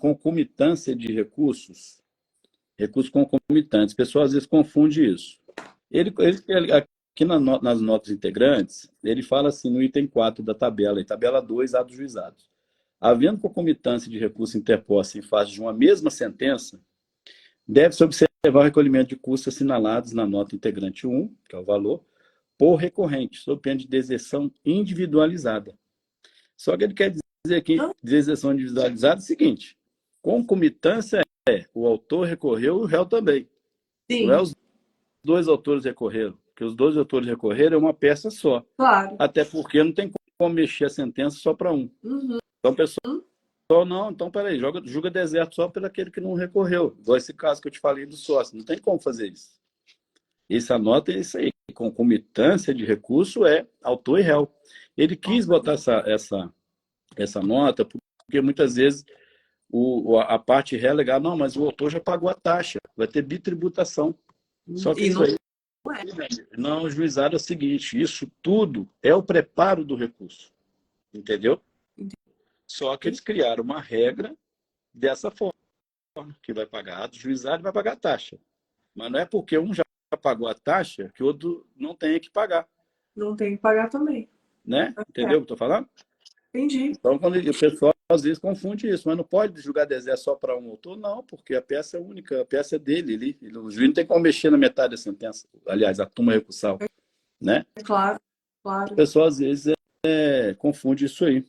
concomitância de recursos concomitantes. O pessoal às vezes confunde isso. Aqui nas notas integrantes, ele fala assim no item 4 da tabela, e tabela 2, atos juizados. Havendo concomitância de recurso interposto em face de uma mesma sentença, deve-se observar o recolhimento de custos assinalados na nota integrante 1, que é o valor, por recorrente, sob pena de deserção individualizada. Só que ele quer dizer que deserção individualizada é o seguinte: concomitância é o autor recorreu e o réu também. Sim. Não é os dois autores recorreram, porque os dois autores recorreram é uma peça só. Claro. Até porque não tem como mexer a sentença só para um. Uhum. Então, pessoal, não, então peraí, julga deserto só pelo aquele que não recorreu. Igual esse caso que eu te falei do sócio. Não tem como fazer isso. Essa nota é isso aí. Concomitância de recurso é autor e réu. Ele quis botar essa nota porque muitas vezes a parte réu legal, não, mas o autor já pagou a taxa, vai ter bitributação. Só que isso aí não, o juizado é o seguinte: isso tudo é o preparo do recurso. Entendeu? Só que eles criaram uma regra dessa forma, que vai pagar do juizado e vai pagar a taxa. Mas não é porque um já pagou a taxa que o outro não tem que pagar. Não tem que pagar também. Né? Entendeu o que eu estou falando? Entendi. Então, quando o pessoal às vezes confunde isso, mas não pode julgar deserto só para um autor, não, porque a peça é única, a peça é dele. O juiz não tem como mexer na metade da sentença. Aliás, a turma recursal. Né? Claro, claro. O pessoal às vezes confunde isso aí.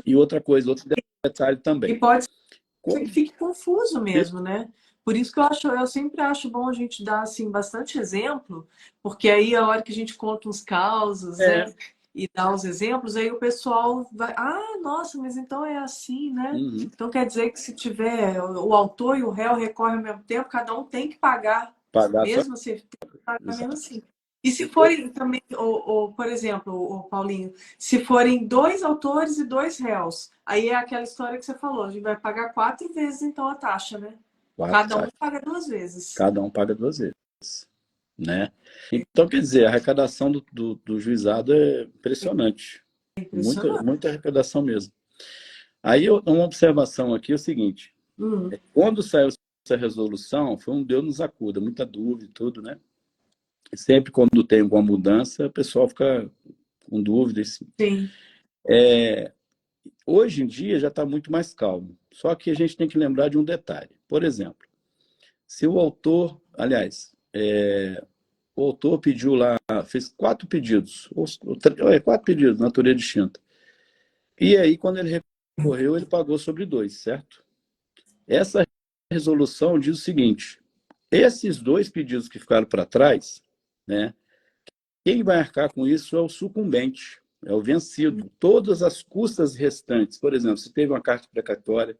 E outra coisa, outro detalhe também. E pode ser que fique confuso mesmo, né? Por isso que eu sempre acho bom a gente dar assim, bastante exemplo, porque aí a hora que a gente conta uns causos, né? E dá os exemplos, aí o pessoal vai, nossa, mas então é assim, né? Uhum. Então quer dizer que se tiver o autor e o réu recorrem ao mesmo tempo, cada um tem que pagar mesmo se tem que pagar mesmo assim. E se forem também, por exemplo, Paulinho, se forem 2 autores e 2 réus, aí é aquela história que você falou, a gente vai pagar 4 vezes então a taxa, né? Cada um paga 2 vezes. Cada um paga 2 vezes. Né? Então, quer dizer, a arrecadação do juizado é impressionante. Muita arrecadação mesmo. Aí, uma observação aqui é o seguinte: quando saiu essa resolução, foi um Deus nos acuda, muita dúvida e tudo, né? Sempre quando tem alguma mudança, o pessoal fica com dúvidas. Sim. Hoje em dia já está muito mais calmo. Só que a gente tem que lembrar de um detalhe. Por exemplo, se o autor, aliás, o autor pediu lá, fez 4 pedidos, 4 pedidos, natureza distinta. E aí, quando ele recorreu, ele pagou sobre 2, certo? Essa resolução diz o seguinte: esses 2 pedidos que ficaram para trás, né, quem vai arcar com isso é o sucumbente, é o vencido. Todas as custas restantes, por exemplo, se teve uma carta precatória,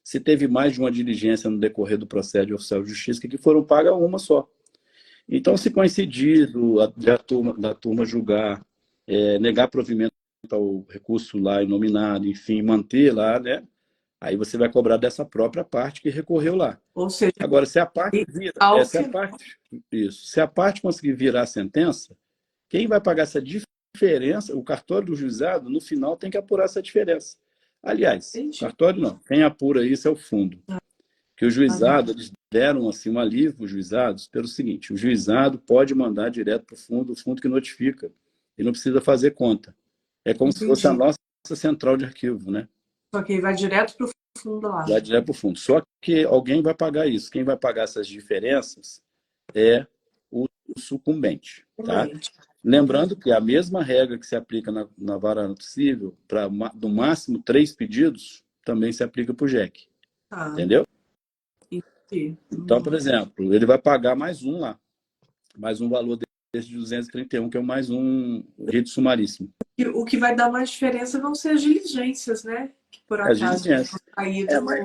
se teve mais de uma diligência no decorrer do processo de oficial de justiça, que foram pagas uma só. Então, se coincidir da turma julgar, negar provimento ao recurso lá inominado, enfim, manter lá, né? Aí você vai cobrar dessa própria parte que recorreu lá. Ou seja, agora, se a parte se a parte conseguir virar a sentença, quem vai pagar essa diferença, o cartório do juizado, no final tem que apurar essa diferença. Aliás, o cartório não, quem apura isso é o fundo. Que o juizado, eles deram assim, um alívio para os juizados pelo seguinte: o juizado pode mandar direto para o fundo que notifica, e não precisa fazer conta. É como se fosse a nossa central de arquivo, né? Só que vai direto para o fundo lá. Vai direto para o fundo. Só que alguém vai pagar isso. Quem vai pagar essas diferenças é o sucumbente. Tá? Lembrando que a mesma regra que se aplica na vara civil, para no máximo 3 pedidos, também se aplica para o JEC. Entendeu? Então, por exemplo, ele vai pagar mais um lá. Mais um valor desse de 231, que é mais um rito sumaríssimo. O que vai dar mais diferença vão ser as diligências, né? Que por acaso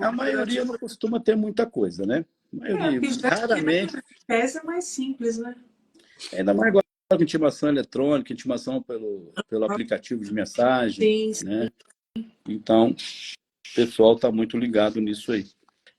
a maioria não costuma ter muita coisa, né? A maioria, raramente. É mais simples, né? Ainda mais agora com intimação eletrônica, intimação pelo aplicativo de mensagem. Sim. Né? Então, o pessoal está muito ligado nisso aí.